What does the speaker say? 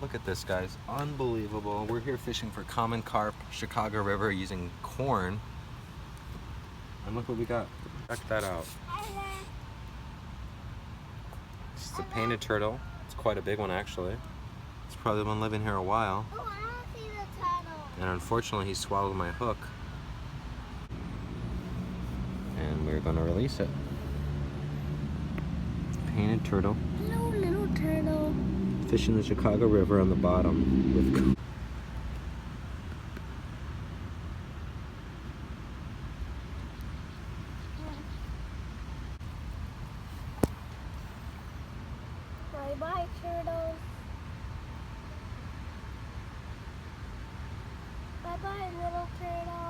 Look at this, guys. Unbelievable. We're here fishing for common carp, Chicago River, using corn. And look what we got. Check that out. It's a painted turtle. It's quite a big one, actually. It's probably been living here a while. Oh, I don't see the turtle. And unfortunately, he swallowed my hook. And we're gonna release it. Painted turtle. Hello, little turtle. Fishing the Chicago River on the bottom with. Bye-bye, turtles. Bye-bye, little turtle.